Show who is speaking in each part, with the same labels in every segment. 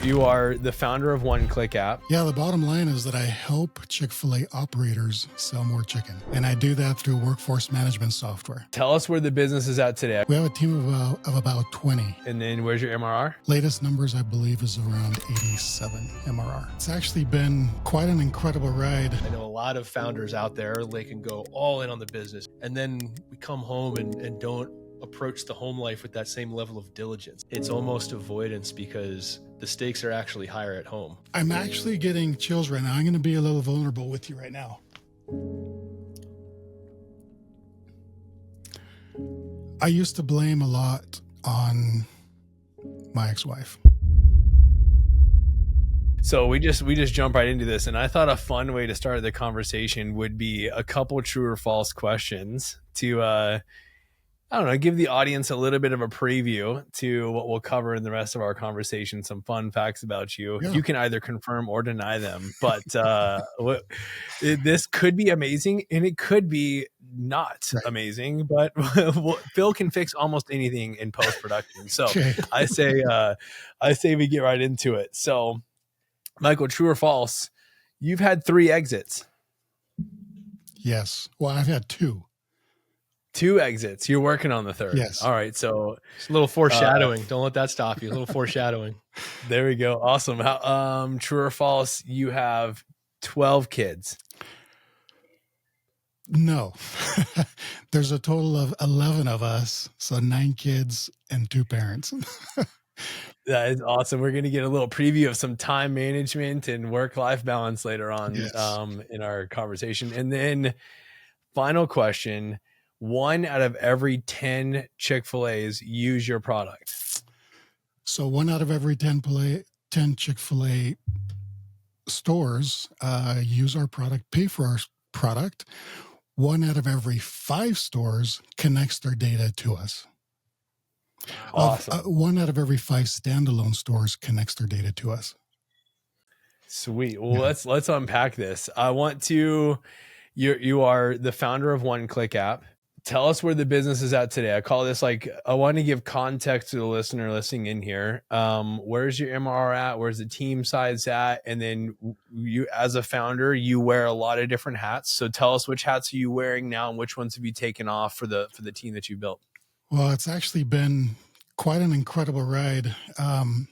Speaker 1: You are the founder of OneClick App.
Speaker 2: Yeah, the bottom line is that I help Chick-Fil-A operators sell more chicken. And I do that through workforce management software.
Speaker 1: Tell us where the business is at today.
Speaker 2: We have a team of about 20.
Speaker 1: And then where's your MRR?
Speaker 2: Latest numbers, I believe, is around 87 MRR. It's actually been quite an incredible ride.
Speaker 3: I know a lot of founders out there, they can go all in on the business. And then we come home and don't approach the home life with that same level of diligence. It's almost avoidance because the stakes are actually higher at home.
Speaker 2: I'm actually getting chills right now. I'm going to be a little vulnerable with you right now. I used to blame a lot on my ex-wife.
Speaker 1: So we just jump right into this, and I thought a fun way to start the conversation would be a couple true or false questions to I don't know, give the audience a little bit of a preview to what we'll cover in the rest of our conversation, some fun facts about you. Yeah. You can either confirm or deny them, but this could be amazing and it could be not amazing, but Phil can fix almost anything in post-production. So okay. I say we get right into it. So Michael, true or false, you've had 3 exits.
Speaker 2: Yes. Well, I've had 2.
Speaker 1: 2 exits. You're working on the 3rd.
Speaker 2: Yes.
Speaker 1: All right. So
Speaker 3: it's a little foreshadowing. Don't let that stop you. A little foreshadowing.
Speaker 1: There we go. Awesome. How, true or false? You have 12 kids.
Speaker 2: No, there's a total of 11 of us. So 9 kids and 2 parents.
Speaker 1: That is awesome. We're going to get a little preview of some time management and work-life balance later on in our conversation. And then final question. 1 out of every 10 Chick-fil-A's use your product.
Speaker 2: So 1 out of every 10 Chick-fil-A stores use our product, pay for our product. 1 out of every 5 stores connects their data to us.
Speaker 1: Awesome.
Speaker 2: 1 out of every 5 standalone stores connects their data to us.
Speaker 1: Sweet. Well, let's unpack this. I want to. You are the founder of OneClick App. Tell us where the business is at today. I call this I want to give context to the listener listening in here. Where's your MRR at? Where's the team size at? And then you, as a founder, you wear a lot of different hats. So tell us, which hats are you wearing now and which ones have you taken off for the team that you built?
Speaker 2: Well, it's actually been quite an incredible ride. The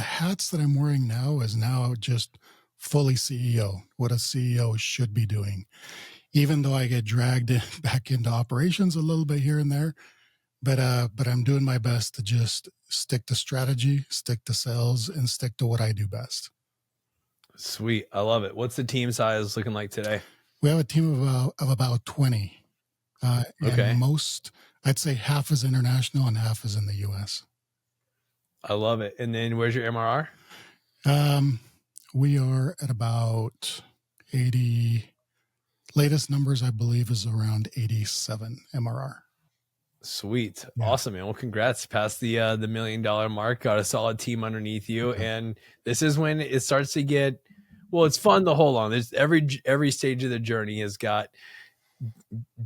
Speaker 2: hats that I'm wearing now is now just fully CEO, what a CEO should be doing. Even though I get dragged back into operations a little bit here and there, but I'm doing my best to just stick to strategy, stick to sales, and stick to what I do best.
Speaker 1: Sweet. I love it. What's the team size looking like today?
Speaker 2: We have a team of about 20.
Speaker 1: Okay.
Speaker 2: And I'd say half is international and half is in the U.S.
Speaker 1: I love it. And then where's your MRR?
Speaker 2: We are at about 80. Latest numbers, I believe, is around 87 MRR.
Speaker 1: Sweet. Yeah. Awesome, man. Well, congrats. Passed the $1 million mark, got a solid team underneath you. Mm-hmm. And this is when it starts to get, well, it's fun the whole long. There's every stage of the journey has got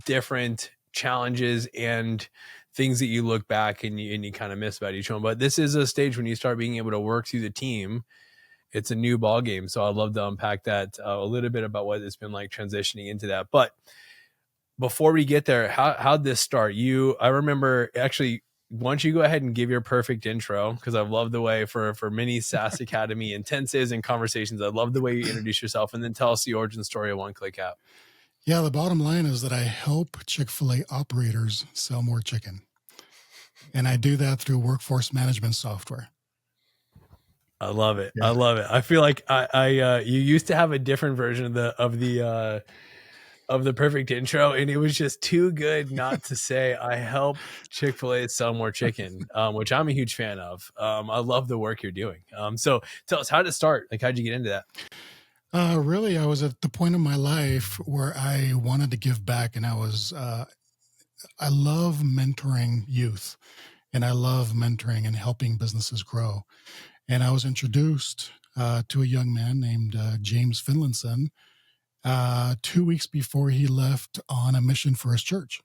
Speaker 1: different challenges and things that you look back and you kind of miss about each one. But this is a stage when you start being able to work through the team. It's a new ball game. So I'd love to unpack that a little bit about what it's been like transitioning into that. But before we get there, how'd this start? I remember actually, why don't you go ahead and give your perfect intro? Because I've loved the way for many SaaS Academy intensives and conversations, I love the way you introduce yourself, and then tell us the origin story of OneClick App.
Speaker 2: Yeah, the bottom line is that I help Chick-fil-A operators sell more chicken. And I do that through workforce management software.
Speaker 1: I love it. Yeah. I love it. I feel like you used to have a different version of the perfect intro, and it was just too good not to say. I help Chick-fil-A sell more chicken, which I'm a huge fan of. I love the work you're doing. So tell us, how did it start? Like, how'd you get into that?
Speaker 2: Really, I was at the point in my life where I wanted to give back, and I love mentoring youth, and I love mentoring and helping businesses grow. And I was introduced to a young man named James Finlinson 2 weeks before he left on a mission for his church.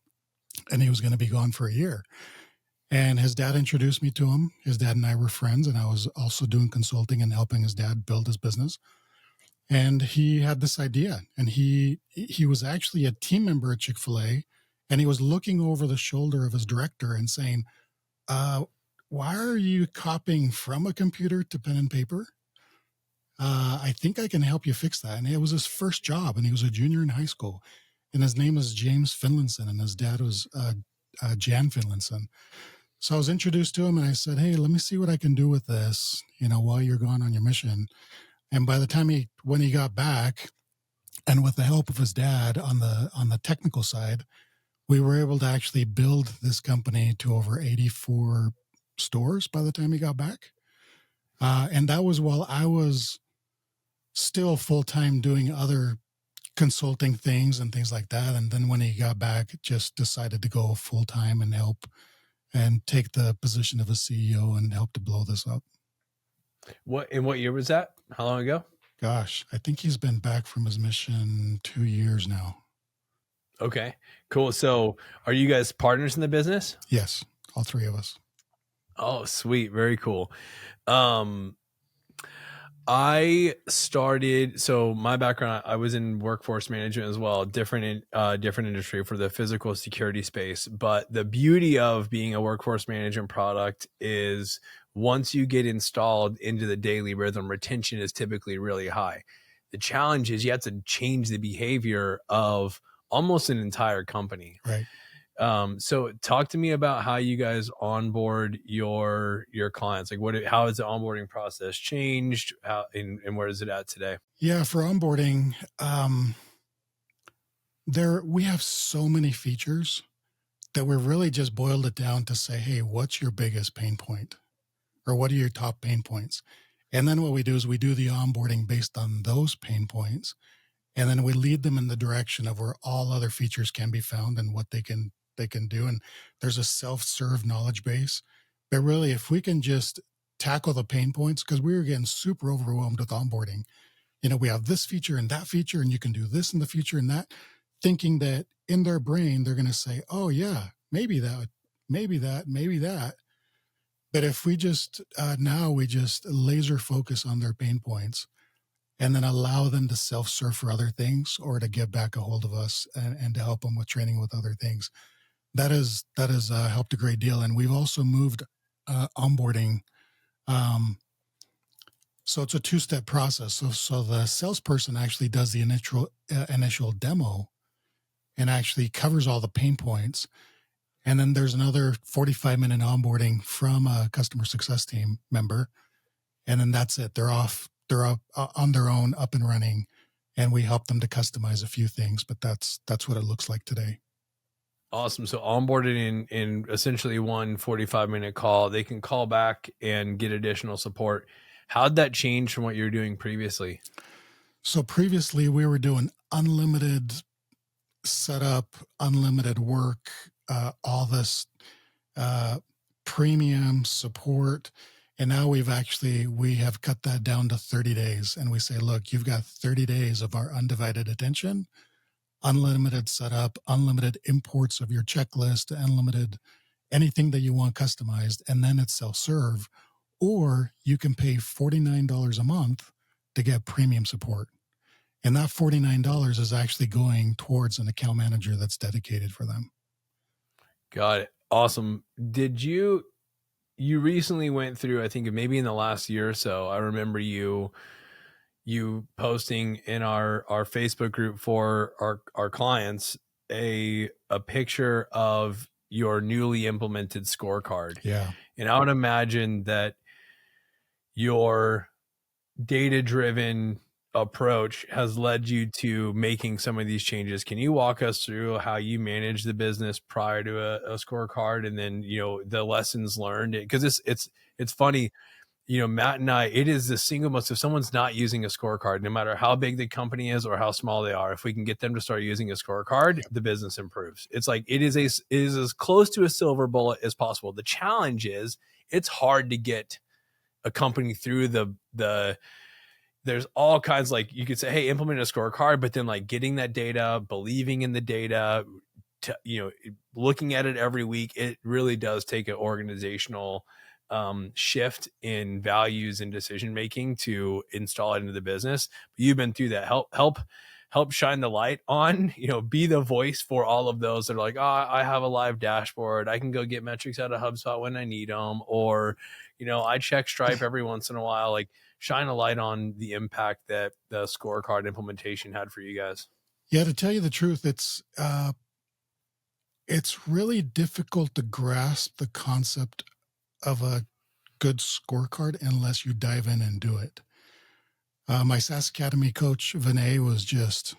Speaker 2: And he was going to be gone for a year. And his dad introduced me to him. His dad and I were friends, and I was also doing consulting and helping his dad build his business. And he had this idea, and he was actually a team member at Chick-Fil-A, and he was looking over the shoulder of his director and saying, why are you copying from a computer to pen and paper? I think I can help you fix that. And it was his first job, and he was a junior in high school. And his name is James Finlinson, and his dad was Jan Finlinson. So I was introduced to him, and I said, hey, let me see what I can do with this, while you're gone on your mission. And by the time when he got back, and with the help of his dad on the technical side, we were able to actually build this company to over 84 stores by the time he got back. And that was while I was still full-time doing other consulting things and things like that. And then when he got back, just decided to go full-time and help and take the position of a CEO and help to blow this up.
Speaker 1: What year was that? How long ago?
Speaker 2: Gosh, I think he's been back from his mission 2 years now.
Speaker 1: Okay, cool. So are you guys partners in the business?
Speaker 2: Yes, all three of us.
Speaker 1: Oh, sweet. Very cool. I started, so my background, I was in workforce management as well, different industry for the physical security space. But the beauty of being a workforce management product is once you get installed into the daily rhythm, retention is typically really high. The challenge is you have to change the behavior of almost an entire company.
Speaker 2: Right.
Speaker 1: So talk to me about how you guys onboard your clients. Like how has the onboarding process changed? And where is it at today?
Speaker 2: Yeah, for onboarding, we have so many features that we've really just boiled it down to say, hey, what's your biggest pain point? Or what are your top pain points? And then what we do is we do the onboarding based on those pain points. And then we lead them in the direction of where all other features can be found and what they can do. And there's a self-serve knowledge base. But really, if we can just tackle the pain points, because we were getting super overwhelmed with onboarding. We have this feature and that feature, and you can do this in the feature and that, thinking that in their brain, they're going to say, oh yeah, maybe that, maybe that, maybe that. But if we just, now we just laser focus on their pain points and then allow them to self-serve for other things or to get back a hold of us and to help them with training with other things. That has helped a great deal. And we've also moved onboarding. So it's a two-step process. So the salesperson actually does the initial demo and actually covers all the pain points. And then there's another 45-minute onboarding from a customer success team member. And then that's it. They're off. They're up on their own, up and running. And we help them to customize a few things, but that's what it looks like today.
Speaker 1: Awesome. So onboarded in essentially one 45-minute call. They can call back and get additional support. How'd that change from what you were doing previously?
Speaker 2: So previously we were doing unlimited setup, unlimited work, all this premium support. And now we have cut that down to 30 days. And we say, look, you've got 30 days of our undivided attention, unlimited setup, unlimited imports of your checklist, unlimited anything that you want customized. And then it's self-serve, or you can pay $49 a month to get premium support. And that $49 is actually going towards an account manager that's dedicated for them.
Speaker 1: Got it. Awesome. Did you recently went through, I think maybe in the last year or so, I remember you posting in our Facebook group for our clients a picture of your newly implemented scorecard.
Speaker 2: Yeah.
Speaker 1: And I would imagine that your data-driven approach has led you to making some of these changes. Can you walk us through how you managed the business prior to a scorecard, and then the lessons learned? Because it's funny, Matt and I, it is the single most, if someone's not using a scorecard, no matter how big the company is or how small they are, if we can get them to start using a scorecard, the business improves. It's like it is as close to a silver bullet as possible. The challenge is it's hard to get a company through the there's all kinds, like you could say, hey, implement a scorecard, but then like getting that data, believing in the data, looking at it every week, it really does take an organizational shift in values and decision making to install it into the business. But you've been through that. Help shine the light on, be the voice for all of those that are like, oh, I have a live dashboard. I can go get metrics out of HubSpot when I need them. Or, I check Stripe every once in a while. Like, shine a light on the impact that the scorecard implementation had for you guys.
Speaker 2: Yeah, to tell you the truth, it's really difficult to grasp the concept of a good scorecard unless you dive in and do it. My SaaS Academy coach, Vinay, was just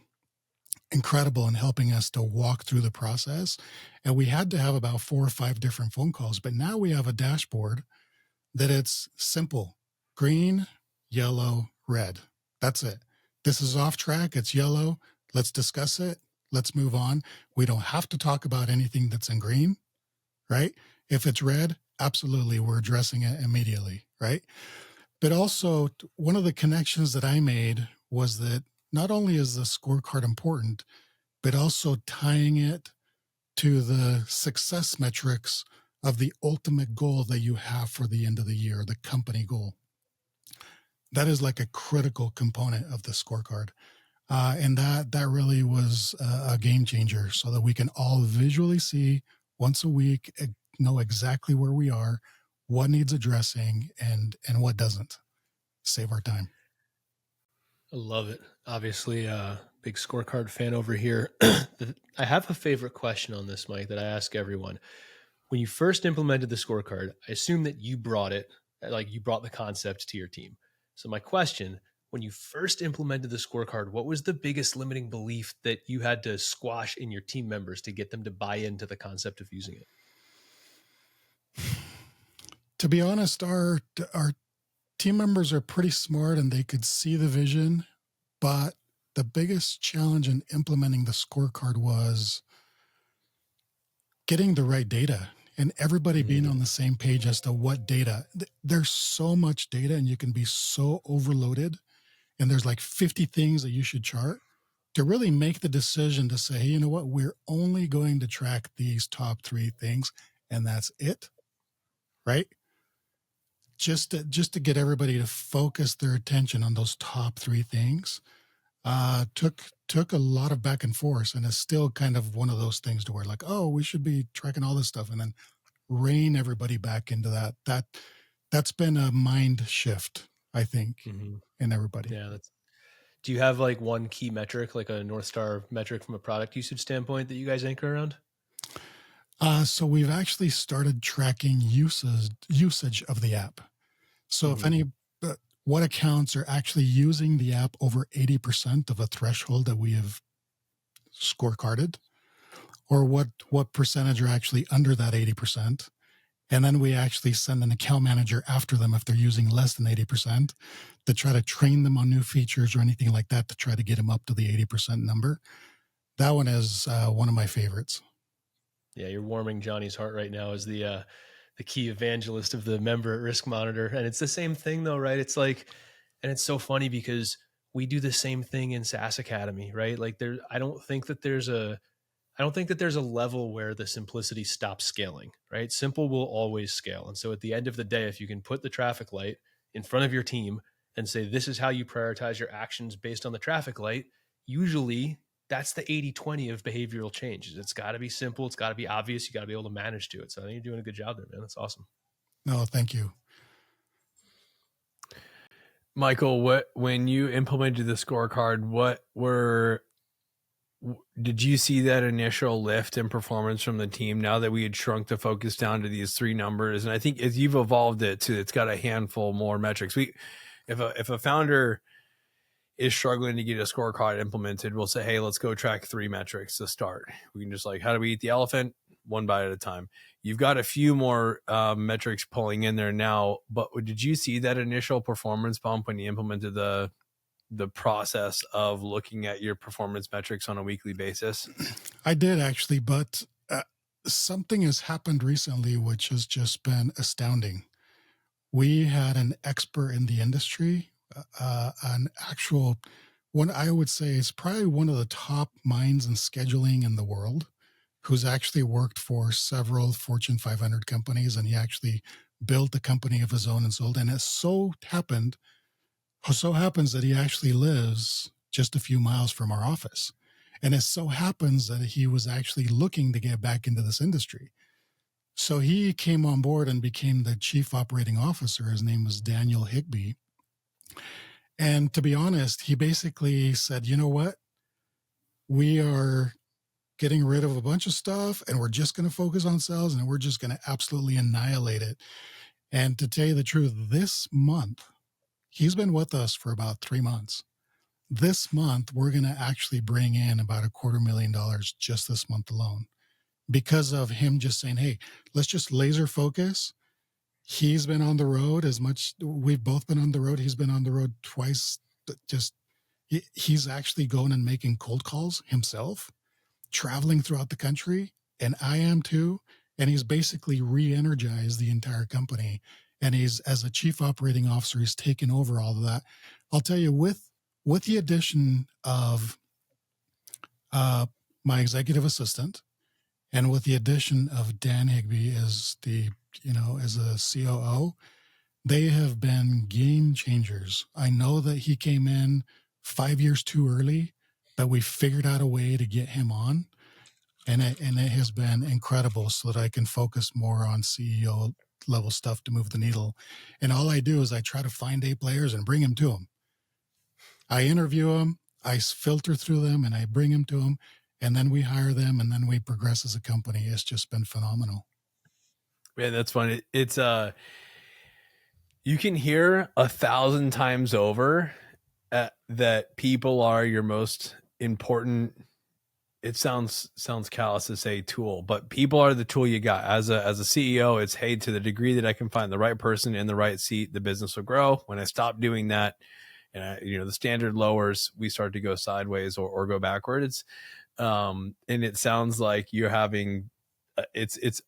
Speaker 2: incredible in helping us to walk through the process. And we had to have about 4 or 5 different phone calls. But now we have a dashboard that it's simple: green, yellow, red. That's it. This is off track. It's yellow. Let's discuss it. Let's move on. We don't have to talk about anything that's in green, right? If it's red, absolutely, we're addressing it immediately, right? But also, one of the connections that I made was that not only is the scorecard important, but also tying it to the success metrics of the ultimate goal that you have for the end of the year, the company goal. That is like a critical component of the scorecard. And that really was a game changer, so that we can all visually see once a week, know exactly where we are, what needs addressing, and what doesn't. Save our time.
Speaker 3: I love it. Obviously, big scorecard fan over here. I have a favorite question on this, Mike, that I ask everyone. When you first implemented the scorecard, I assume that you brought the concept to your team. So my question, when you first implemented the scorecard, what was the biggest limiting belief that you had to squash in your team members to get them to buy into the concept of using it?
Speaker 2: To be honest, our team members are pretty smart and they could see the vision, but the biggest challenge in implementing the scorecard was getting the right data and everybody being on the same page as to what data. There's so much data and you can be so overloaded, and there's like 50 things that you should chart to really make the decision to say, hey, you know what, we're only going to track these top 3 things and that's it, right? Just to get everybody to focus their attention on those top 3 things took a lot of back and forth, and it's still kind of one of those things to where like, oh, we should be tracking all this stuff, and then rein everybody back into that. That's been a mind shift, I think, in everybody.
Speaker 3: Yeah. Do you have like one key metric, like a North Star metric from a product usage standpoint that you guys anchor around?
Speaker 2: So we've actually started tracking usage of the app. So if what accounts are actually using the app over 80% of a threshold that we have scorecarded, or what percentage are actually under that 80%. And then we actually send an account manager after them if they're using less than 80% to try to train them on new features or anything like that to try to get them up to the 80% number. That one is one of my favorites.
Speaker 3: Yeah, you're warming Johnny's heart right now as the key evangelist of the member at Risk Monitor. And it's the same thing though, right? It's like, and it's so funny because we do the same thing in SaaS Academy, right? Like I don't think that there's a level where the simplicity stops scaling, right? Simple will always scale. And so at the end of the day, if you can put the traffic light in front of your team and say, this is how you prioritize your actions based on the traffic light, usually that's the 80-20 of behavioral changes. It's got to be simple. It's got to be obvious. You got to be able to manage to it. So I think you're doing a good job there, man. That's awesome.
Speaker 2: No, thank you.
Speaker 1: Michael, when you implemented the scorecard, did you see that initial lift in performance from the team now that we had shrunk the focus down to these 3 numbers? And I think as you've evolved it to, it's got a handful more metrics. If a founder is struggling to get a scorecard implemented, we'll say, hey, let's go track 3 metrics to start. We can just like, how do we eat the elephant? One bite at a time. You've got a few more metrics pulling in there now, but did you see that initial performance bump when you implemented the process of looking at your performance metrics on a weekly basis?
Speaker 2: I did actually, but something has happened recently which has just been astounding. We had an expert in the industry, an actual one, I would say is probably one of the top minds in scheduling in the world, who's actually worked for several Fortune 500 companies, and he actually built a company of his own and sold. And it so happens that he actually lives just a few miles from our office. And it so happens that he was actually looking to get back into this industry. So he came on board and became the chief operating officer. His name was Daniel Higby. And to be honest, he basically said, you know what? We are getting rid of a bunch of stuff and we're just going to focus on sales and we're just going to absolutely annihilate it. And to tell you the truth, this month, he's been with us for about 3 months. This month, we're going to actually bring in about $250,000 just this month alone because of him just saying, hey, let's just laser focus. He's been on the road as much. We've both been on the road. He's been on the road twice. He's actually going and making cold calls himself, traveling throughout the country, and I am too. And he's basically re-energized the entire company. And he's, as a chief operating officer, he's taken over all of that. I'll tell you, with the addition of my executive assistant, and with the addition of Dan Higby as as a COO, they have been game changers. I know that he came in 5 years too early, but we figured out a way to get him on. And it has been incredible so that I can focus more on CEO level stuff to move the needle. And all I do is I try to find A players and bring them to him. I interview them, I filter through them, and I bring them to him. And then we hire them, and then we progress as a company. It's just been phenomenal.
Speaker 1: Man, that's funny. It's you can hear 1,000 times over that people are your most important. It sounds callous to say tool, but people are the tool you got. As a CEO, it's, hey, to the degree that I can find the right person in the right seat, the business will grow. When I stop doing that, and the standard lowers, we start to go sideways or go backwards. And it sounds like you're having, it's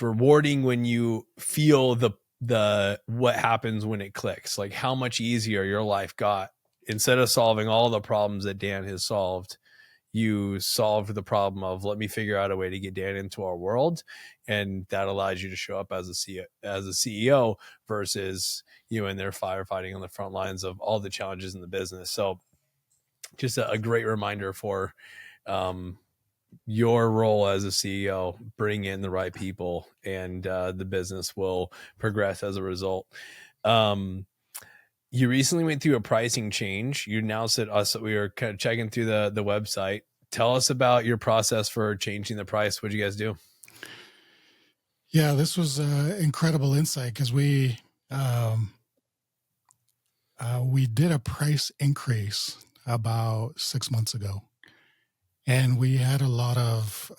Speaker 1: rewarding when you feel the what happens when it clicks, like how much easier your life got. Instead of solving all the problems that Dan has solved, you solved the problem of, let me figure out a way to get Dan into our world. And that allows you to show up as a CEO versus you in there firefighting on the front lines of all the challenges in the business. So just a great reminder for your role as a CEO. Bring in the right people, and the business will progress as a result. You recently went through a pricing change. You announced it us. We were kind of checking through the website. Tell us about your process for changing the price. What did you guys do?
Speaker 2: Yeah, this was incredible insight because we did a price increase about 6 months ago, and we had a lot of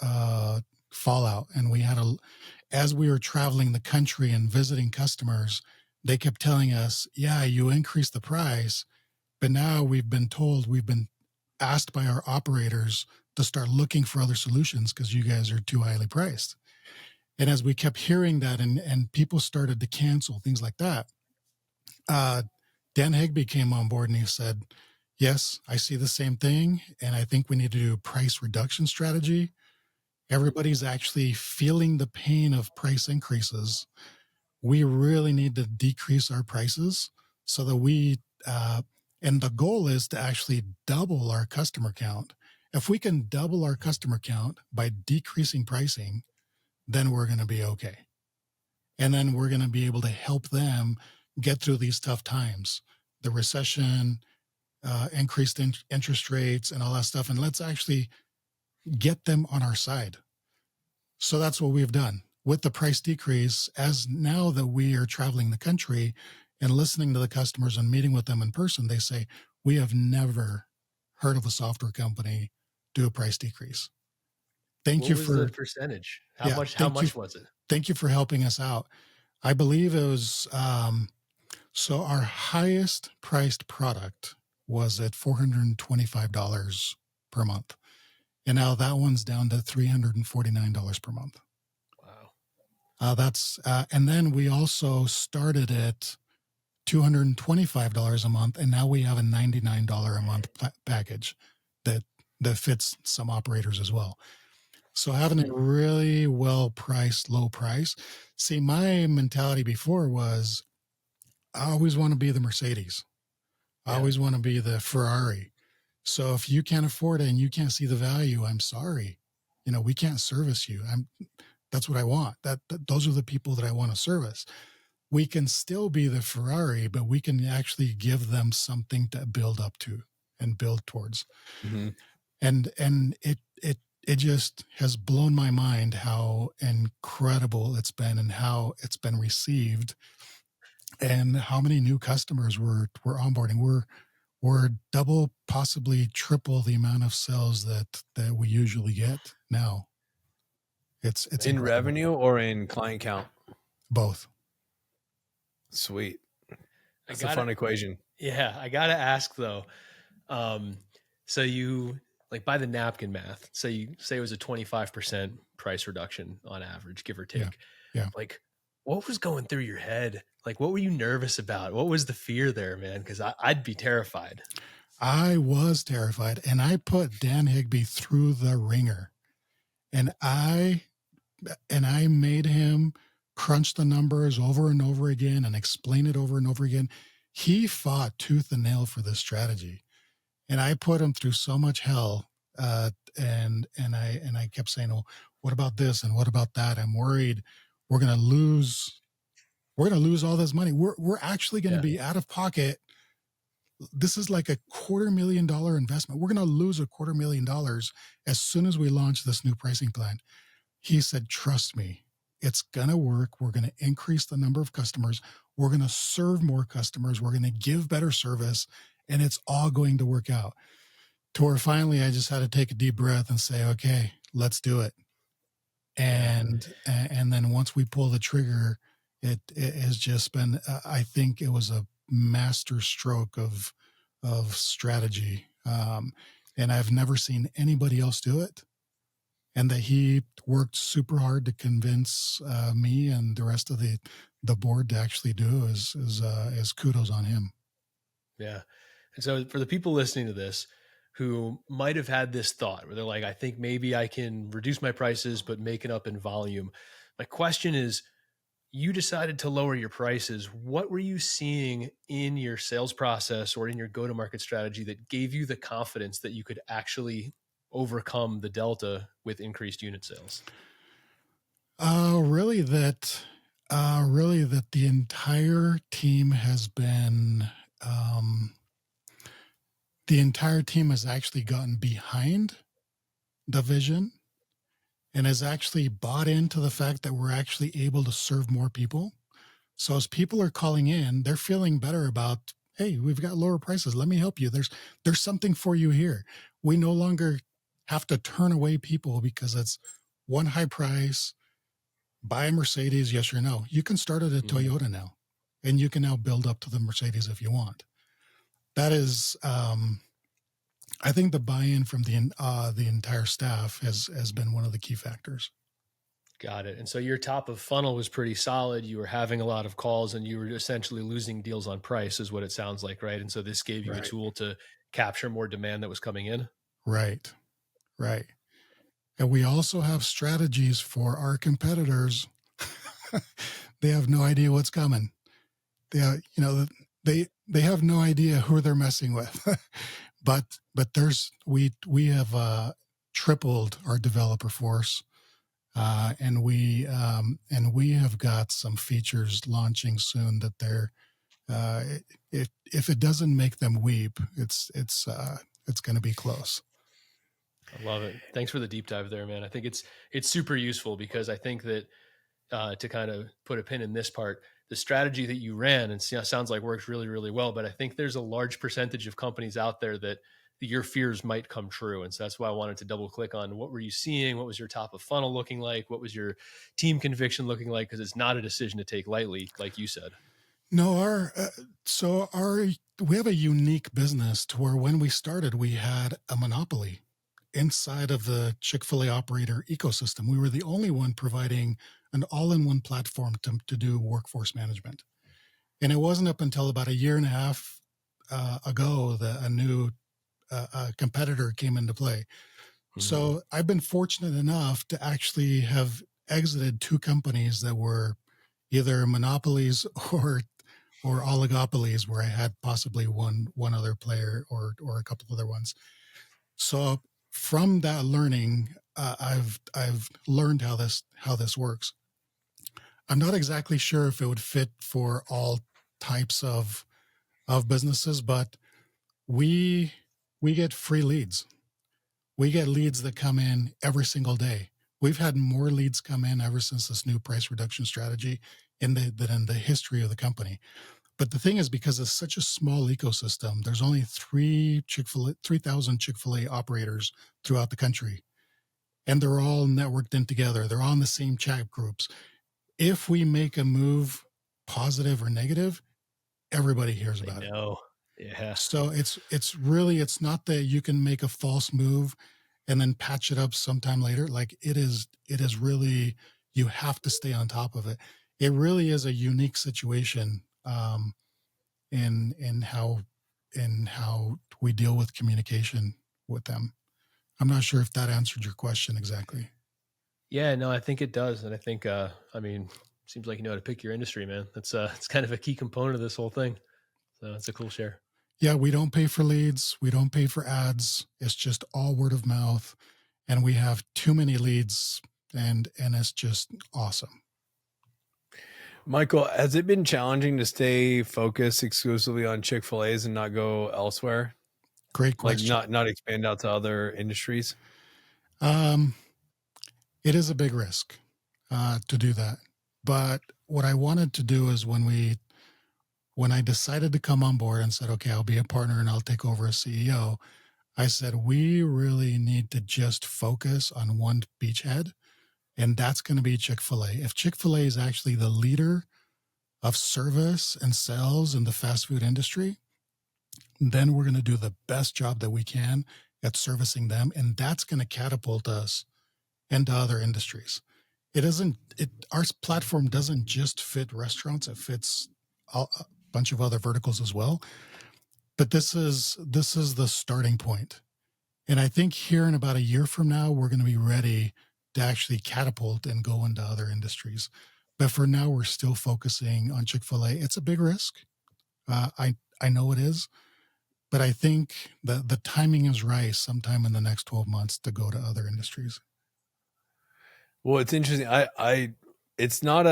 Speaker 2: fallout. And as we were traveling the country and visiting customers, they kept telling us, yeah, you increased the price, but now we've been asked by our operators to start looking for other solutions because you guys are too highly priced. And as we kept hearing that and people started to cancel, things like that, Dan Higby came on board and he said, yes, I see the same thing. And I think we need to do a price reduction strategy. Everybody's actually feeling the pain of price increases. We really need to decrease our prices so that and the goal is to actually double our customer count. If we can double our customer count by decreasing pricing, then we're going to be okay. And then we're going to be able to help them get through these tough times, the recession, increased interest rates and all that stuff. And let's actually get them on our side. So that's what we've done with the price decrease. As now that we are traveling the country and listening to the customers and meeting with them in person, they say, we have never heard of a software company do a price decrease. What was
Speaker 3: the percentage? How much was it?
Speaker 2: Thank you for helping us out. I believe it was, so our highest priced product was at $425 per month. And now that one's down to $349 per month. Wow. And then we also started at $225 a month, and now we have a $99 a month package that fits some operators as well. So having a really well priced, low price. See, my mentality before was I always want to be the Mercedes. I always want to be the Ferrari. So if you can't afford it and you can't see the value, I'm sorry. We can't service you. That's what I want. Those are the people that I want to service. We can still be the Ferrari, but we can actually give them something to build up to and build towards.
Speaker 1: Mm-hmm.
Speaker 2: And it just has blown my mind how incredible it's been and how it's been received and how many new customers we're onboarding. We're double, possibly triple the amount of sales that we usually get now. It's
Speaker 1: in
Speaker 2: incredible.
Speaker 1: revenue or in client count?
Speaker 2: Both.
Speaker 1: Sweet. That's a fun equation.
Speaker 3: Yeah, I gotta ask though. So you like by the napkin math. So you say it was a 25% price reduction on average, give or take.
Speaker 2: Yeah.
Speaker 3: Like, what was going through your head? Like, what were you nervous about? What was the fear there, man? Because I'd be terrified.
Speaker 2: I was terrified, and I put Dan Higby through the ringer, and I made him crunch the numbers over and over again and explain it over and over again. He fought tooth and nail for this strategy, and I put him through so much hell. And I kept saying, "Oh, what about this and what about that? I'm worried we're going to lose. We're going to lose all this money. We're actually going to be out of pocket. This is like a $250,000 investment. We're going to lose $250,000 as soon as we launch this new pricing plan." He said, "Trust me, it's going to work. We're going to increase the number of customers. We're going to serve more customers. We're going to give better service, and it's all going to work out." To where finally I just had to take a deep breath and say, "Okay, let's do it." And then once we pull the trigger, it has just been, I think it was a master stroke of strategy. And I've never seen anybody else do it. And that he worked super hard to convince me and the rest of the board to actually do is kudos on him.
Speaker 3: Yeah. And so for the people listening to this who might have had this thought where they're like, I think maybe I can reduce my prices, but make it up in volume. My question is, you decided to lower your prices. What were you seeing in your sales process or in your go-to-market strategy that gave you the confidence that you could actually overcome the delta with increased unit sales?
Speaker 2: Really that the entire team has been, the entire team has actually gotten behind the vision and has actually bought into the fact that we're actually able to serve more people. So as people are calling in, they're feeling better about, hey, we've got lower prices. Let me help you. There's something for you here. We no longer have to turn away people because it's one high price, buy a Mercedes, yes or no. You can start at a Toyota now, and you can now build up to the Mercedes if you want. That is, I think the buy-in from the entire staff has been one of the key factors.
Speaker 3: Got it. And so your top of funnel was pretty solid. You were having a lot of calls and you were essentially losing deals on price is what it sounds like, right? And so this gave you a tool to capture more demand that was coming in.
Speaker 2: Right. And we also have strategies for our competitors. They have no idea what's coming. They have no idea who they're messing with. but we have tripled our developer force. And we have got some features launching soon that they're, if it doesn't make them weep, it's going to be close.
Speaker 3: I love it. Thanks for the deep dive there, man. I think it's super useful because I think that to kind of put a pin in this part, the strategy that you ran and sounds like works really, really well. But I think there's a large percentage of companies out there that your fears might come true. And so that's why I wanted to double click on what were you seeing? What was your top of funnel looking like? What was your team conviction looking like? Because it's not a decision to take lightly, like you said.
Speaker 2: No, we have a unique business to where when we started, we had a monopoly inside of the Chick-Fil-A operator ecosystem. We were the only one providing an all-in-one platform to do workforce management. And it wasn't up until about a year and a half ago that a new competitor came into play So I've been fortunate enough to actually have exited two companies that were either monopolies or oligopolies, where I had possibly one other player or a couple other ones. So from that learning, I've learned how this works. I'm not exactly sure if it would fit for all types of businesses, but we get free leads. We get leads that come in every single day. We've had more leads come in ever since this new price reduction strategy than in the history of the company. But the thing is, because it's such a small ecosystem, there's only 3,000 Chick-fil-A operators throughout the country, and they're all networked in together. They're all in the same chat groups. If we make a move, positive or negative, everybody hears about it.
Speaker 3: Yeah.
Speaker 2: So it's not that you can make a false move and then patch it up sometime later. Like it is really, you have to stay on top of it. It really is a unique situation in how we deal with communication with them. I'm not sure if that answered your question exactly.
Speaker 3: Yeah, no, I think it does. And I think, seems like you know how to pick your industry, man. It's kind of a key component of this whole thing. So it's a cool share.
Speaker 2: Yeah, we don't pay for leads. We don't pay for ads. It's just all word of mouth. And we have too many leads, and it's just awesome.
Speaker 1: Michael, has it been challenging to stay focused exclusively on Chick-fil-A's and not go elsewhere?
Speaker 2: Great question.
Speaker 1: Like not expand out to other industries?
Speaker 2: It is a big risk to do that. But what I wanted to do is when I decided to come on board and said, okay, I'll be a partner and I'll take over as CEO, I said, we really need to just focus on one beachhead, and that's going to be Chick-fil-A. If Chick-fil-A is actually the leader of service and sales in the fast food industry, then we're going to do the best job that we can at servicing them, and that's going to catapult us into other industries. Our platform doesn't just fit restaurants; it fits a bunch of other verticals as well. But this is the starting point, and I think here in about a year from now, we're going to be ready to actually catapult and go into other industries. But for now, we're still focusing on Chick-fil-A. It's a big risk. I know it is, but I think the timing is right sometime in the next 12 months to go to other industries.
Speaker 1: Well, it's interesting. It's not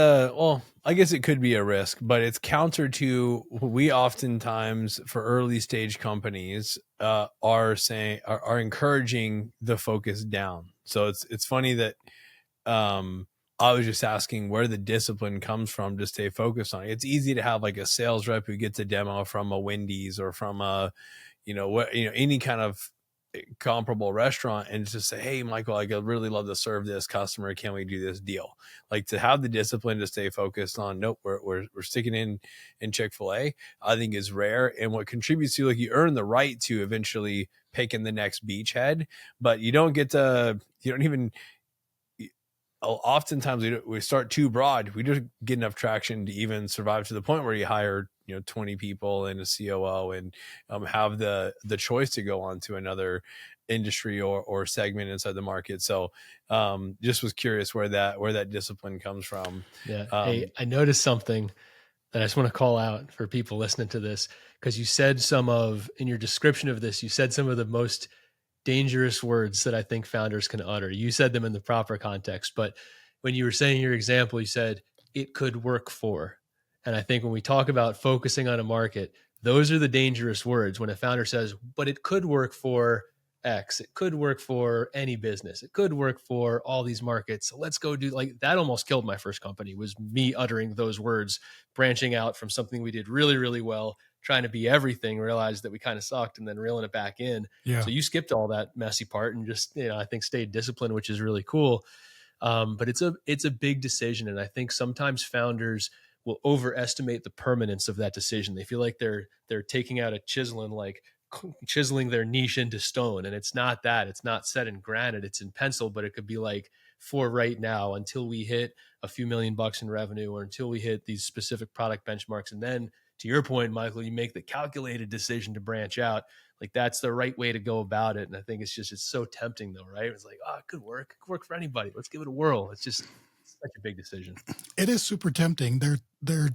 Speaker 1: I guess it could be a risk, but it's counter to we oftentimes for early stage companies are encouraging the focus down. So it's funny that I was just asking where the discipline comes from to stay focused on it. It's easy to have like a sales rep who gets a demo from a Wendy's or from any kind of comparable restaurant and just say, hey, Michael, I'd really love to serve this customer. Can we do this deal? Like to have the discipline to stay focused on, nope, we're sticking in Chick-fil-A, I think is rare. And what contributes to, like, you earn the right to eventually pick in the next beachhead, but you don't even, oftentimes we start too broad. We don't get enough traction to even survive to the point where you hire 20 people and a COO and have the choice to go on to another industry or segment inside the market. So just was curious where that discipline comes from.
Speaker 3: Yeah. Hey, I noticed something that I just want to call out for people listening to this, because you said in your description of this, you said some of the most dangerous words that I think founders can utter. You said them in the proper context, but when you were saying your example, you said it could work for. And I think when we talk about focusing on a market, those are the dangerous words. When a founder says, but it could work for X, it could work for any business, it could work for all these markets. So let's go do, like, that almost killed my first company, was me uttering those words, branching out from something we did really, really well, trying to be everything, realized that we kind of sucked, and then reeling it back in.
Speaker 2: Yeah.
Speaker 3: So you skipped all that messy part and just, I think stayed disciplined, which is really cool. But it's a big decision. And I think sometimes founders will overestimate the permanence of that decision. They feel like they're taking out a chisel and like chiseling their niche into stone. And it's not that. It's not set in granite, it's in pencil, but it could be like, for right now, until we hit a few $1 million in revenue, or until we hit these specific product benchmarks, and then to your point, Michael, you make the calculated decision to branch out. Like that's the right way to go about it. And I think it's so tempting though, right? It's like, oh, it could work. It could work for anybody. Let's give it a whirl. It's such a big decision.
Speaker 2: It is super tempting. There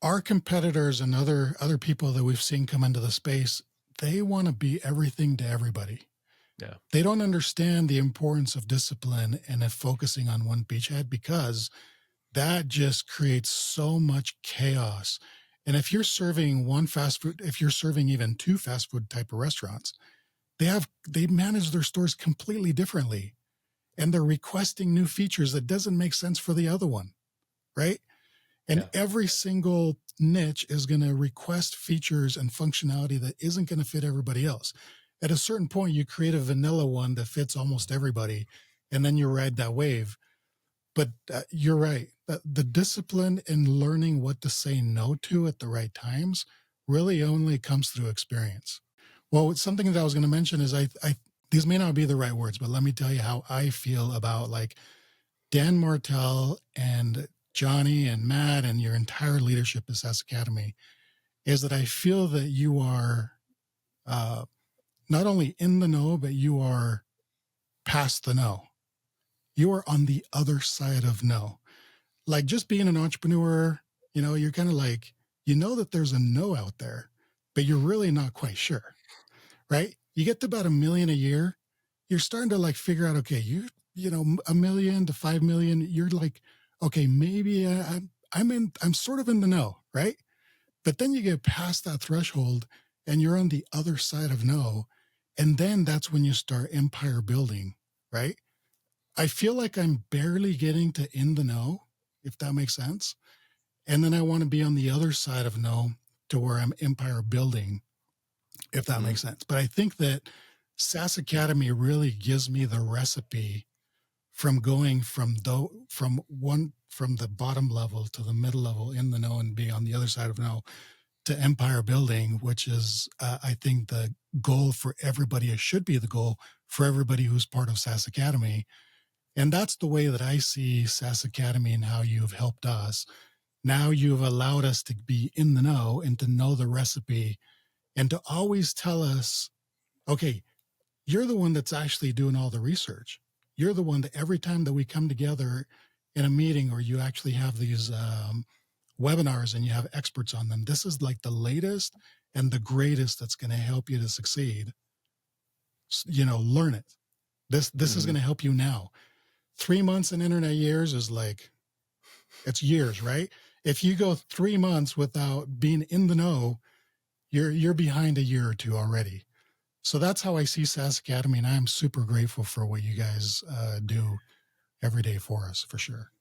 Speaker 2: are competitors and other people that we've seen come into the space. They want to be everything to everybody.
Speaker 3: Yeah.
Speaker 2: They don't understand the importance of discipline and of focusing on one beachhead, because that just creates so much chaos. And if you're serving if you're serving even 2 fast food type of restaurants, they manage their stores completely differently. And they're requesting new features that doesn't make sense for the other one, right? And every single niche is going to request features and functionality that isn't going to fit everybody else. At a certain point, you create a vanilla one that fits almost everybody, and then you ride that wave. But you're right. The discipline in learning what to say no to at the right times really only comes through experience. Well, something that I was going to mention is these may not be the right words, but let me tell you how I feel about like Dan Martell and Johnny and Matt and your entire leadership at SaaS Academy, is that I feel that you are not only in the know, but you are past the know. You are on the other side of no. Like just being an entrepreneur, you're kind of like, that there's a no out there, but you're really not quite sure, right? You get to about 1 million a year, you're starting to like figure out, okay, $1 million to 5 million, you're like, okay, maybe I'm sort of in the know, right? But then you get past that threshold and you're on the other side of no. And then that's when you start empire building, right? I feel like I'm barely getting to in the know, if that makes sense. And then I want to be on the other side of no to where I'm empire building, if that makes sense. But I think that SaaS Academy really gives me the recipe from going from the bottom level to the middle level in the know and being on the other side of no to empire building, which is, I think, the goal for everybody. It should be the goal for everybody who's part of SaaS Academy. And that's the way that I see SaaS Academy and how you've helped us. Now you've allowed us to be in the know and to know the recipe and to always tell us, okay, you're the one that's actually doing all the research. You're the one that every time that we come together in a meeting or you actually have these webinars and you have experts on them, this is like the latest and the greatest that's going to help you to succeed. Learn it. This is going to help you now. 3 months in internet years is like, it's years, right? If you go 3 months without being in the know, you're behind a year or two already. So that's how I see SaaS Academy, and I'm super grateful for what you guys do every day for us, for sure.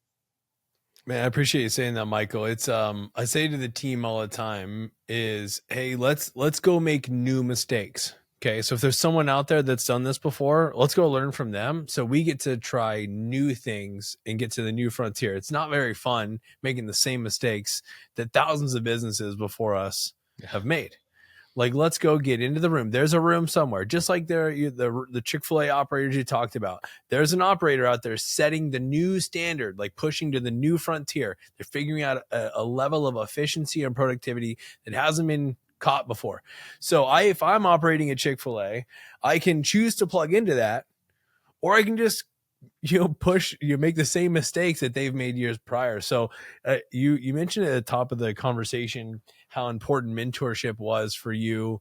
Speaker 1: Man, I appreciate you saying that, Michael. It's I say to the team all the time is, hey, let's go make new mistakes. Okay, so if there's someone out there that's done this before, let's go learn from them. So we get to try new things and get to the new frontier. It's not very fun making the same mistakes that thousands of businesses before us have made. Like, let's go get into the room. There's a room somewhere, just like the Chick-Fil-A operators you talked about. There's an operator out there setting the new standard, like pushing to the new frontier. They're figuring out a level of efficiency and productivity that hasn't been caught before. So if I'm operating a Chick-fil-A, I can choose to plug into that, or I can just make the same mistakes that they've made years prior. So you mentioned at the top of the conversation how important mentorship was for you,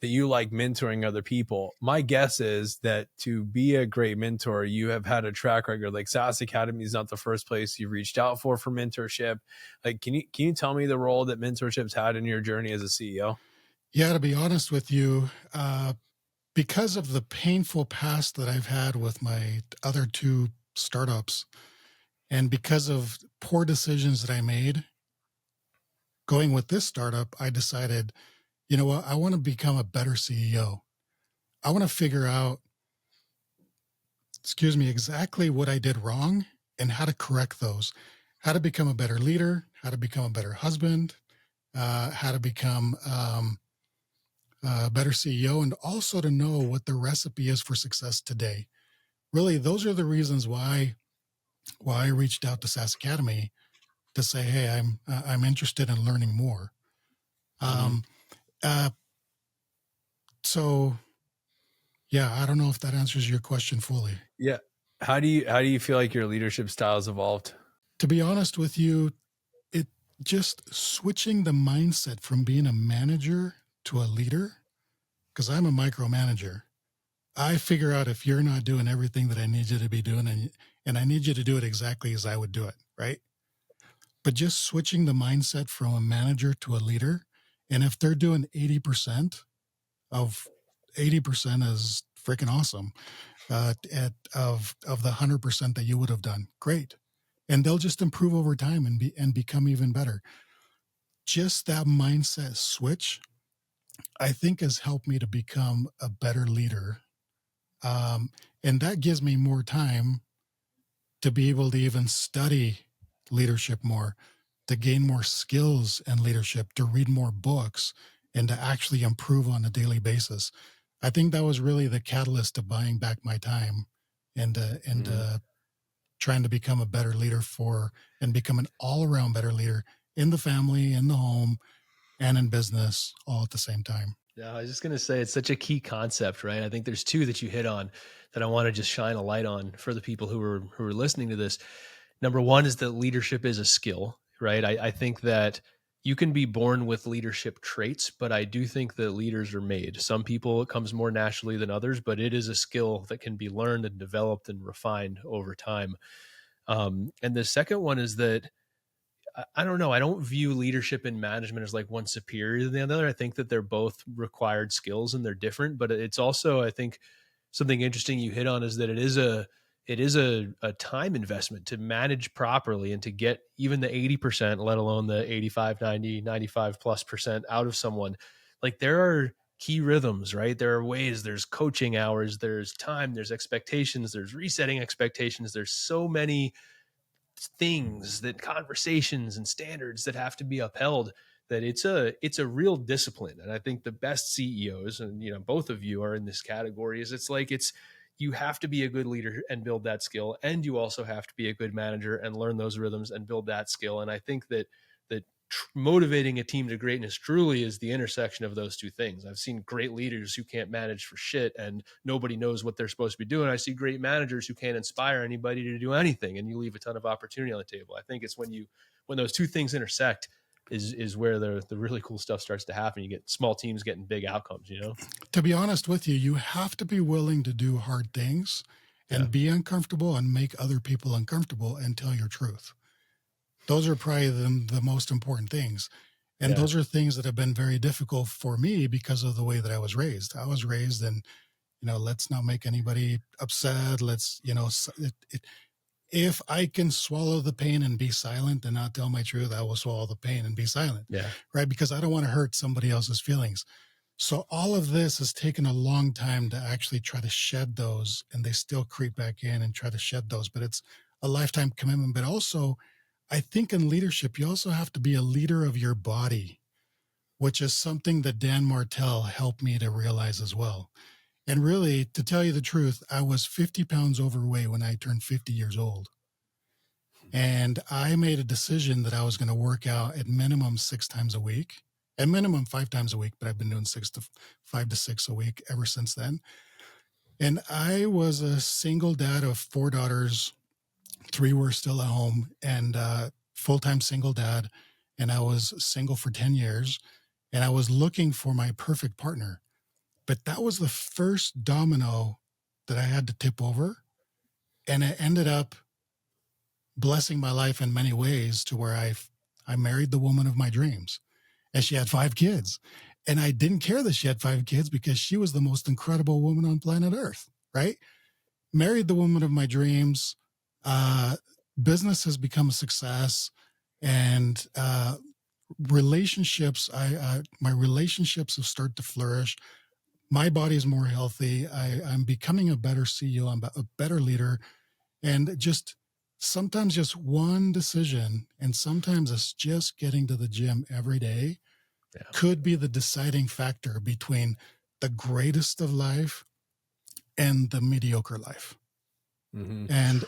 Speaker 1: that you like mentoring other people. My guess is that to be a great mentor, you have had a track record. Like SaaS Academy is not the first place you've reached out for mentorship. Like, can you tell me the role that mentorship's had in your journey as a CEO?
Speaker 2: Yeah, to be honest with you, because of the painful past that I've had with my other 2 startups, and because of poor decisions that I made, going with this startup, I decided, you know what, I want to become a better CEO. I want to figure out, exactly what I did wrong and how to correct those, how to become a better leader, how to become a better husband, how to become a better CEO, and also to know what the recipe is for success today. Really, those are the reasons why I reached out to SaaS Academy to say, hey, I'm interested in learning more. Um, so yeah, I don't know if that answers your question fully.
Speaker 1: Yeah. How do you feel like your leadership style has evolved?
Speaker 2: To be honest with you, it just switching the mindset from being a manager to a leader, because I'm a micromanager. I figure out if you're not doing everything that I need you to be doing, and I need you to do it exactly as I would do it, right? But just switching the mindset from a manager to a leader, and if they're doing 80% of 80% is freaking awesome. Of the 100% that you would have done, great, and they'll just improve over time and become even better. Just that mindset switch, I think, has helped me to become a better leader, and that gives me more time to be able to even study leadership more, to gain more skills in leadership, to read more books, and to actually improve on a daily basis. I think that was really the catalyst to buying back my time and trying to become a better leader and become an all-around better leader in the family, in the home, and in business all at the same time.
Speaker 3: Yeah, I was just going to say it's such a key concept, right? I think there's two that you hit on that I want to just shine a light on for the people who are listening to this. Number one is that leadership is a skill, right? I think that you can be born with leadership traits, but I do think that leaders are made. Some people, it comes more naturally than others, but it is a skill that can be learned and developed and refined over time. And the second one is that I don't know. I don't view leadership and management as like one superior than the other. I think that they're both required skills and they're different, but it's also, I think, something interesting you hit on is that it is a time investment to manage properly and to get even the 80%, let alone the 85, 90, 95 plus percent out of someone. Like there are key rhythms, right? There are ways, there's coaching hours, there's time, there's expectations, there's resetting expectations. There's so many things, that conversations and standards that have to be upheld, that it's a real discipline. And I think the best CEOs, and both of you are in this category, is it's you have to be a good leader and build that skill, and you also have to be a good manager and learn those rhythms and build that skill. And I think that motivating a team to greatness truly is the intersection of those two things. I've seen great leaders who can't manage for shit and nobody knows what they're supposed to be doing. I see great managers who can't inspire anybody to do anything, and you leave a ton of opportunity on the table. I think it's when those two things intersect is where the really cool stuff starts to happen. You get small teams getting big outcomes,
Speaker 2: To be honest with you, you have to be willing to do hard things and be uncomfortable and make other people uncomfortable and tell your truth. Those are probably the most important things. And those are things that have been very difficult for me because of the way that I was raised. I was raised in, let's not make anybody upset. Let's, if I can swallow the pain and be silent and not tell my truth, I will swallow the pain and be silent.
Speaker 3: Yeah.
Speaker 2: Right. Because I don't want to hurt somebody else's feelings. So all of this has taken a long time to actually try to shed those, and they still creep back in and try to shed those, but it's a lifetime commitment. But also, I think in leadership, you also have to be a leader of your body, which is something that Dan Martell helped me to realize as well. And really, to tell you the truth, I was 50 pounds overweight when I turned 50 years old. And I made a decision that I was going to work out at minimum 6 times a week, at minimum 5 times a week, but I've been doing 5 to 6 a week ever since then. And I was a single dad of 4 daughters. 3 were still at home, and full-time single dad. And I was single for 10 years, and I was looking for my perfect partner. But that was the first domino that I had to tip over. And it ended up blessing my life in many ways to where I married the woman of my dreams, and she had 5 kids. And I didn't care that she had 5 kids because she was the most incredible woman on planet Earth, right? Married the woman of my dreams. Business has become a success, and relationships. My relationships have started to flourish. My body is more healthy. I'm becoming a better CEO. I'm a better leader, and sometimes just one decision, and sometimes it's just getting to the gym every day, could be the deciding factor between the greatest of life and the mediocre life. Mm-hmm. And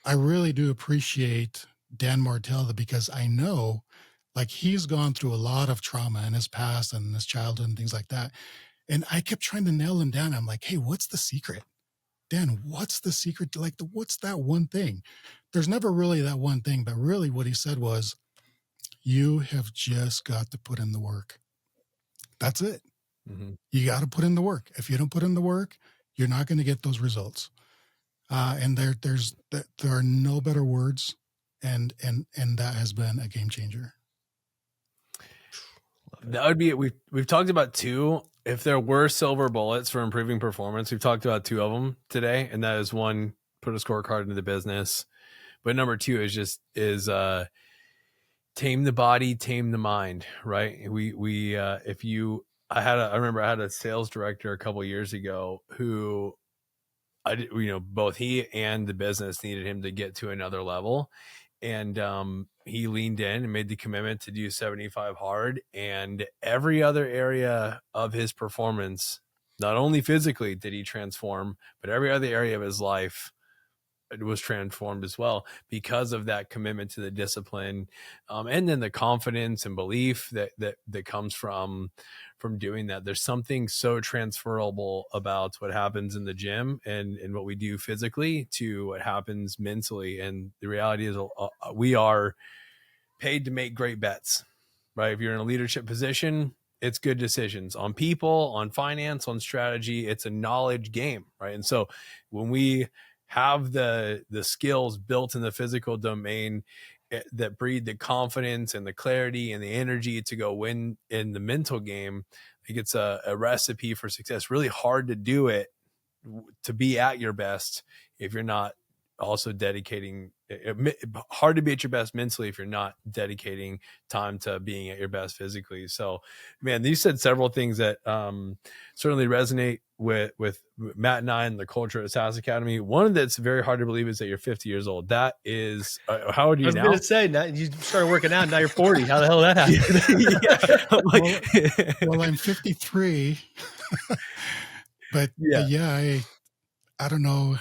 Speaker 2: I really do appreciate Dan Martell, because I know Like, he's gone through a lot of trauma in his past and his childhood and things like that. And I kept trying to nail him down. I'm like, hey, what's the secret? Dan, what's the secret? Like, what's that one thing? There's never really that one thing, but really what he said was, you have just got to put in the work. That's it.
Speaker 1: Mm-hmm.
Speaker 2: You got to put in the work. If you don't put in the work, you're not going to get those results. And there are no better words, and that has been a game changer.
Speaker 1: That would be it. We've talked about two. If there were silver bullets for improving performance, we've talked about two of them today, and that is one, put a scorecard into the business, but number two is tame the body, tame the mind. Right? I remember I had a sales director a couple of years ago who both he and the business needed him to get to another level. And he leaned in and made the commitment to do 75 hard, and every other area of his performance, not only physically did he transform, but every other area of his life was transformed as well because of that commitment to the discipline, and then the confidence and belief that comes from doing that. There's something so transferable about what happens in the gym and what we do physically to what happens mentally. And the reality is we are paid to make great bets, right? If you're in a leadership position, it's good decisions on people, on finance, on strategy. It's a knowledge game, right? And so when we have the skills built in the physical domain that breed the confidence and the clarity and the energy to go win in the mental game, I think it's a recipe for success. Really hard to do it, to be at your best, if you're not also dedicating. Hard to be at your best mentally if you're not dedicating time to being at your best physically. So, man, you said several things that certainly resonate with Matt and I and the culture at SaaS Academy. One that's very hard to believe is that you're 50 years old. That is, how old are you now?
Speaker 3: I was going to say, now you started working out, now you're 40. How the hell did that
Speaker 2: happen? Well, I'm 53, but yeah, I don't know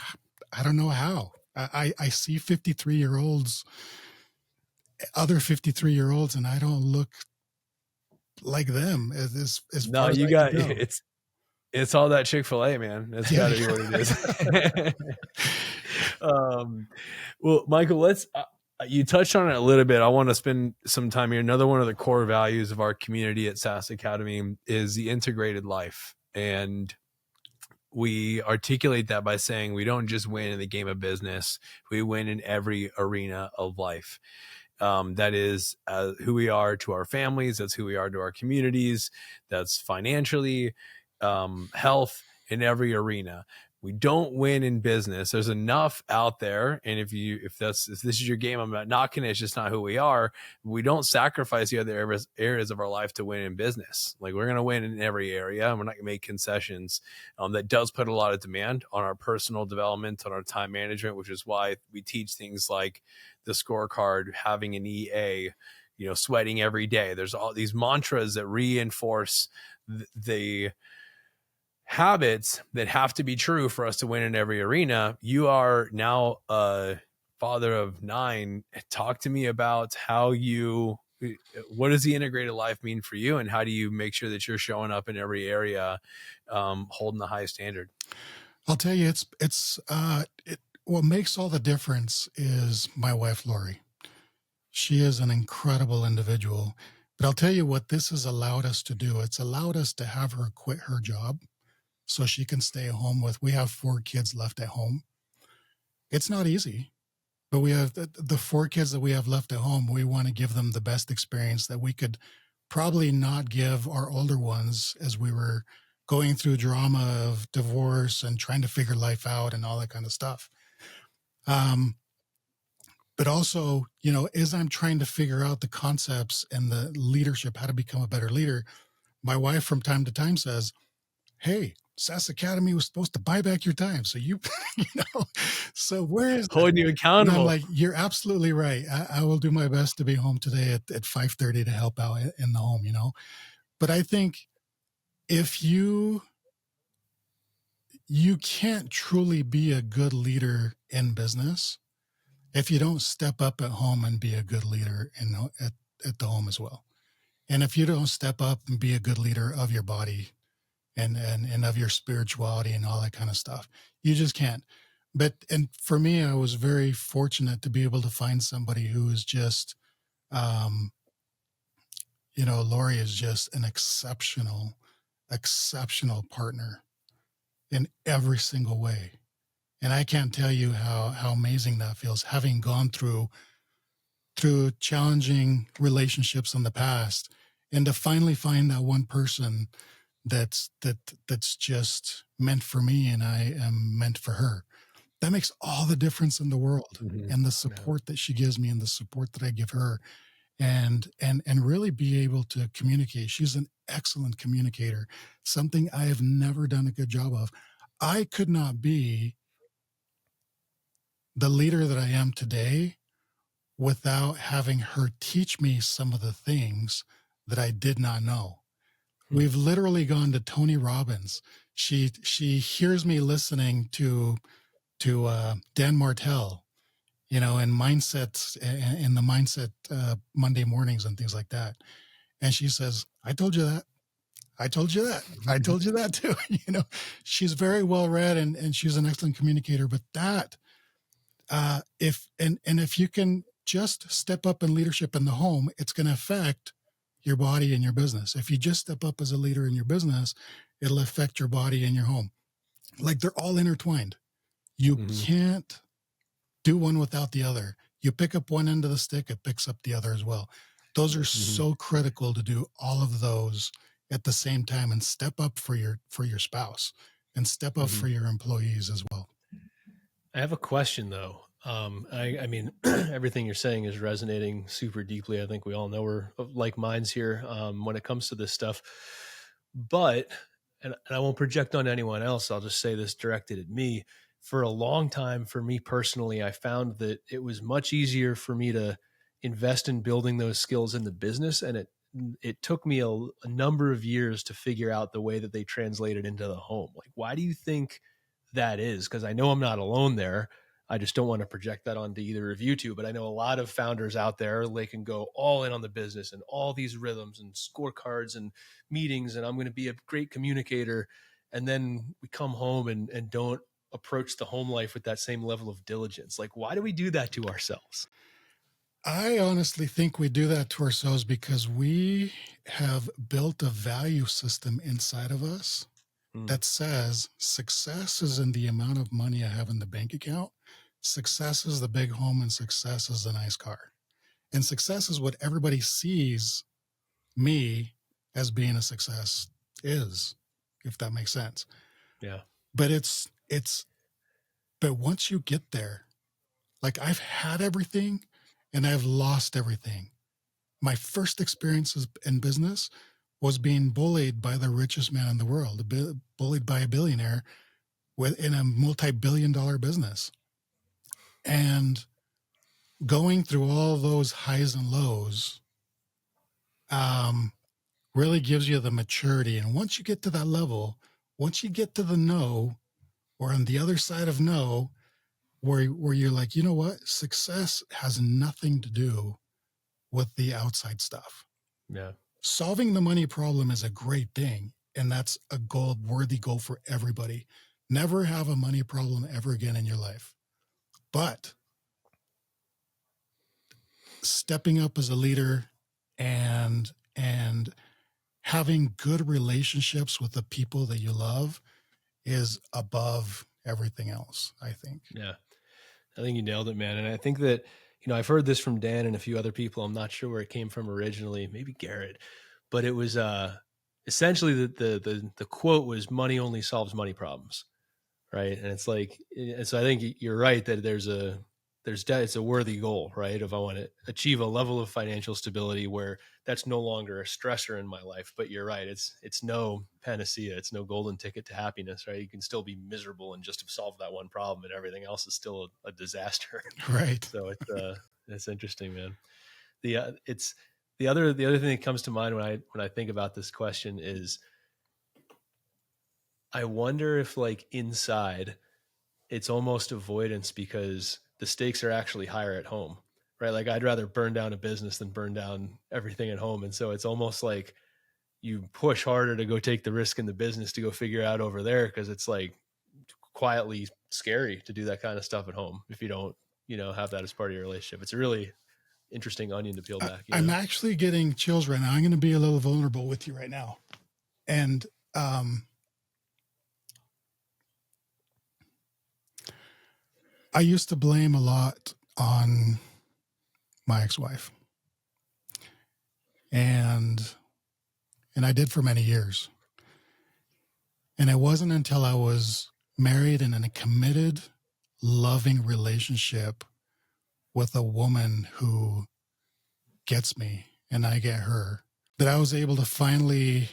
Speaker 2: how. I see 53-year-olds, other 53-year-olds, and I don't look like them.
Speaker 1: No, you got it's all that Chick-Fil-A, man. That's got to be what it is. Well, Michael, you touched on it a little bit. I want to spend some time here. Another one of the core values of our community at SaaS Academy is the integrated life. And we articulate that by saying we don't just win in the game of business. We win in every arena of life. That is who we are to our families. That's who we are to our communities. That's financially, health, in every arena. We don't win in business. There's enough out there. And if this is your game, I'm not knocking it. It's just not who we are. We don't sacrifice the other areas of our life to win in business. Like, we're going to win in every area. And we're not going to make concessions. That does put a lot of demand on our personal development, on our time management, which is why we teach things like the scorecard, having an EA, sweating every day. There's all these mantras that reinforce the habits that have to be true for us to win in every arena. You are now a father of 9. Talk to me about what does the integrated life mean for you, and how do you make sure that you're showing up in every area, holding the high standard?
Speaker 2: I'll tell you, what makes all the difference is my wife, Lori. She is an incredible individual, but I'll tell you what this has allowed us to do. It's allowed us to have her quit her job so she can stay home we have 4 kids left at home. It's not easy, but we have the 4 kids that we have left at home. We want to give them the best experience that we could probably not give our older ones as we were going through drama of divorce and trying to figure life out and all that kind of stuff. But also, as I'm trying to figure out the concepts and the leadership, how to become a better leader, my wife from time to time says, hey, SaaS Academy was supposed to buy back your time. So so where is
Speaker 1: holding you accountable?
Speaker 2: And I'm like, you're absolutely right. I will do my best to be home today at 5:30 to help out in the home, But I think if you can't truly be a good leader in business if you don't step up at home and be a good leader at the home as well. And if you don't step up and be a good leader of your body and of your spirituality and all that kind of stuff, you just can't. And for me, I was very fortunate to be able to find somebody who is just, Lori is just an exceptional partner in every single way. And I can't tell you how amazing that feels, having gone through challenging relationships in the past, and to finally find that one person that's just meant for me and I am meant for her. That makes all the difference in the world. And the support that she gives me and the support that I give her, and really be able to communicate. She's an excellent communicator, something I have never done a good job of. I could not be the leader that I am today without having her teach me some of the things that I did not know. We've literally gone to Tony Robbins. She hears me listening to Dan Martell, and mindsets and the mindset Monday mornings and things like that. And she says, I told you that. I told you that. I told you that too. She's very well read and she's an excellent communicator, but that, if you can just step up in leadership in the home, it's going to affect your body and your business. If you just step up as a leader in your business, it'll affect your body and your home. Like, they're all intertwined. You can't do one without the other. You pick up one end of the stick, it picks up the other as well. Those are so critical to do all of those at the same time, and step up for your spouse and step up for your employees as well.
Speaker 3: I have a question though. I mean, everything you're saying is resonating super deeply. I think we all know we're of like minds here when it comes to this stuff. But, and I won't project on anyone else, I'll just say this directed at me. For a long time, for me personally, I found that it was much easier for me to invest in building those skills in the business. And it took me a number of years to figure out the way that they translated into the home. Like, why do you think that is? Because I know I'm not alone there. I just don't want to project that onto either of you two, but I know a lot of founders out there, they can go all in on the business and all these rhythms and scorecards and meetings, and I'm going to be a great communicator. And then we come home and don't approach the home life with that same level of diligence. Like, why do we do that to ourselves?
Speaker 2: I honestly think we do that to ourselves because we have built a value system inside of us that says success is in the amount of money I have in the bank account. Success is the big home, and success is the nice car. And success is what everybody sees me as being a success is, if that makes sense.
Speaker 3: Yeah.
Speaker 2: But but once you get there, like, I've had everything and I've lost everything. My first experiences in business was being bullied by the richest man in the world, bullied by a billionaire in a multi-billion-dollar business. And going through all those highs and lows really gives you the maturity. And once you get to that level, once you get to the no, or on the other side of no, where you're like, you know what? Success has nothing to do with the outside stuff.
Speaker 3: Yeah.
Speaker 2: Solving the money problem is a great thing. And that's a worthy goal for everybody. Never have a money problem ever again in your life. But stepping up as a leader and having good relationships with the people that you love is above everything else, I think.
Speaker 3: Yeah. I think you nailed it, man. And I think that, I've heard this from Dan and a few other people. I'm not sure where it came from originally, maybe Garrett, but it was essentially the quote was, money only solves money problems. Right. And it's like, and so I think you're right that it's a worthy goal, right? If I want to achieve a level of financial stability where that's no longer a stressor in my life. But you're right. It's no panacea. It's no golden ticket to happiness, right? You can still be miserable and just have solved that one problem, and everything else is still a disaster.
Speaker 2: Right.
Speaker 3: So it's interesting, man. The other thing that comes to mind when I think about this question is, I wonder if, like, inside it's almost avoidance because the stakes are actually higher at home, right? Like I'd rather burn down a business than burn down everything at home. And so it's almost like you push harder to go take the risk in the business to go figure out over there, because it's like quietly scary to do that kind of stuff at home if you don't, have that as part of your relationship. It's a really interesting onion to peel back.
Speaker 2: I'm actually getting chills right now. I'm going to be a little vulnerable with you right now. And I used to blame a lot on my ex-wife. And I did for many years. And it wasn't until I was married and in a committed, loving relationship with a woman who gets me and I get her that I was able to finally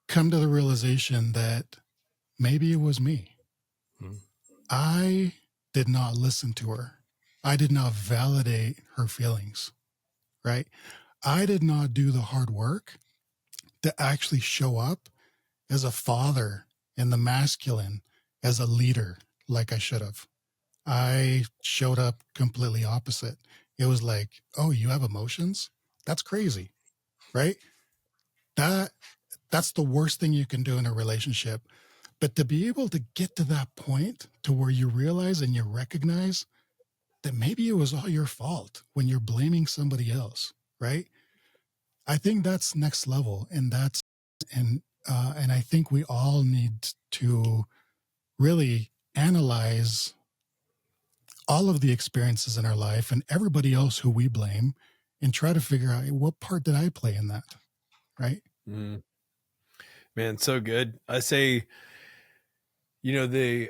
Speaker 2: come to the realization that maybe it was me. I did not listen to her. I did not validate her feelings, right? I did not do the hard work to actually show up as a father in the masculine, as a leader, like I should have. I showed up completely opposite. It was like, oh, you have emotions? That's crazy, right? That's the worst thing you can do in a relationship. But to be able to get to that point to where you realize and you recognize that maybe it was all your fault when you're blaming somebody else, right? I think that's next level. And I think we all need to really analyze all of the experiences in our life and everybody else who we blame and try to figure out what part did I play in that, right?
Speaker 1: Man, so good. I say,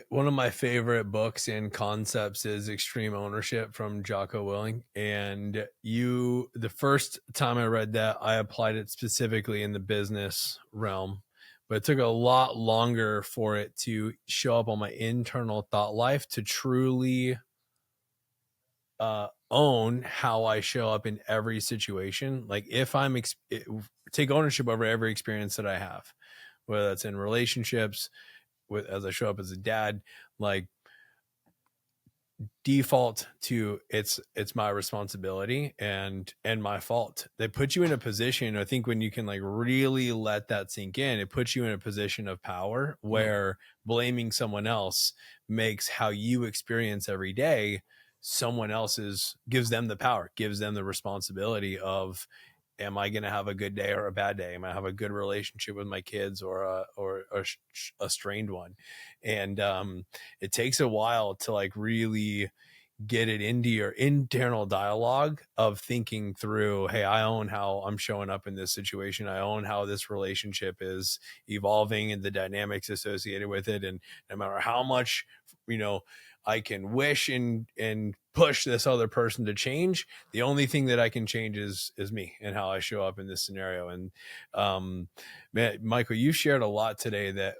Speaker 1: one of my favorite books and concepts is Extreme Ownership from Jocko Willink. And the first time I read that, I applied it specifically in the business realm, but it took a lot longer for it to show up on my internal thought life to truly own how I show up in every situation. Like if take ownership over every experience that I have, whether that's in relationships, as I show up as a dad, like default to it's my responsibility and my fault. They put you in a position, I think, when you can like really let that sink in, it puts you in a position of power where blaming someone else makes how you experience every day someone else's, gives them the power, gives them the responsibility of, am I going to have a good day or a bad day? Am I have a good relationship with my kids or a strained one? And it takes a while to like really get it into your internal dialogue of thinking through, hey, I own how I'm showing up in this situation. I own how this relationship is evolving and the dynamics associated with it. And no matter how much, I can wish and push this other person to change, the only thing that I can change is me and how I show up in this scenario. And man, Michael, you shared a lot today that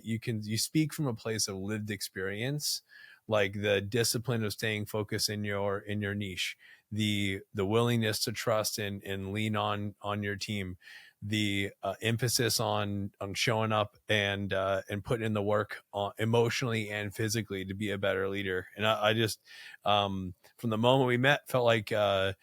Speaker 1: you speak from a place of lived experience, like the discipline of staying focused in your niche, the willingness to trust and lean on your team, the emphasis on showing up and putting in the work emotionally and physically to be a better leader. And I just from the moment we met felt like a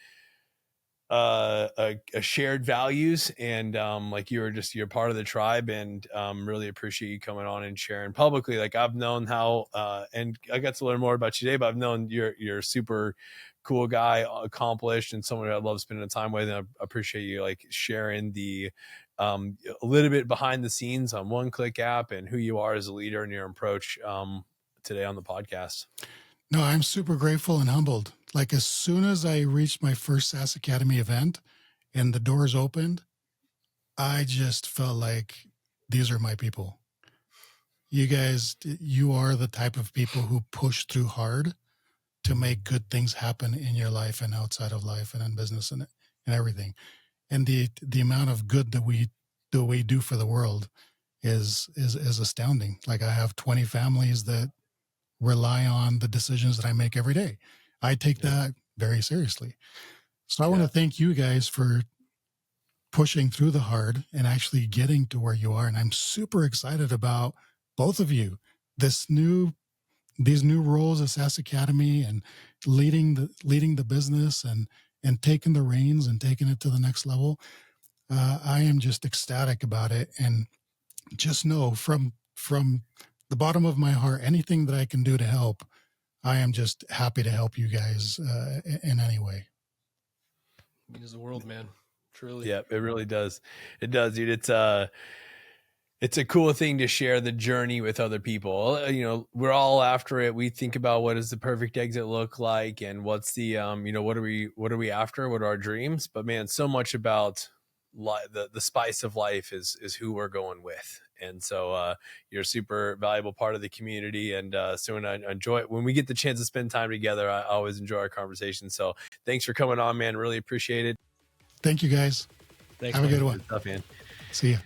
Speaker 1: shared values, and like you're part of the tribe, and really appreciate you coming on and sharing publicly. Like I've known how and I got to learn more about you today, but I've known you're super cool guy, accomplished, and someone I love spending time with. And I appreciate you like sharing the a little bit behind the scenes on OneClick App and who you are as a leader and your approach today on the podcast.
Speaker 2: No, I'm super grateful and humbled. Like as soon as I reached my first SaaS Academy event and the doors opened, I just felt like these are my people. You guys, you are the type of people who push through hard to make good things happen in your life and outside of life and in business and everything. And the amount of good that we do for the world is astounding. Like I have 20 families that rely on the decisions that I make every day. I take that very seriously. So I want to thank you guys for pushing through the hard and actually getting to where you are. And I'm super excited about both of you, these new roles at SaaS Academy and leading the business and and taking the reins and taking it to the next level, I am just ecstatic about it. And just know from the bottom of my heart, anything that I can do to help, I am just happy to help you guys in any way.
Speaker 3: It means the world, man. Truly.
Speaker 1: Yeah, it really does. It does, dude. It's a cool thing to share the journey with other people. We're all after it. We think about what does the perfect exit look like, and what's the what are we after? What are our dreams? But man, so much about the spice of life is who we're going with. And so you're a super valuable part of the community. And so when I enjoy it, when we get the chance to spend time together, I always enjoy our conversation. So thanks for coming on, man. Really appreciate it.
Speaker 2: Thank you, guys.
Speaker 3: Thanks,
Speaker 2: Have
Speaker 3: man.
Speaker 2: a good one.
Speaker 1: Good stuff, man.
Speaker 2: See ya.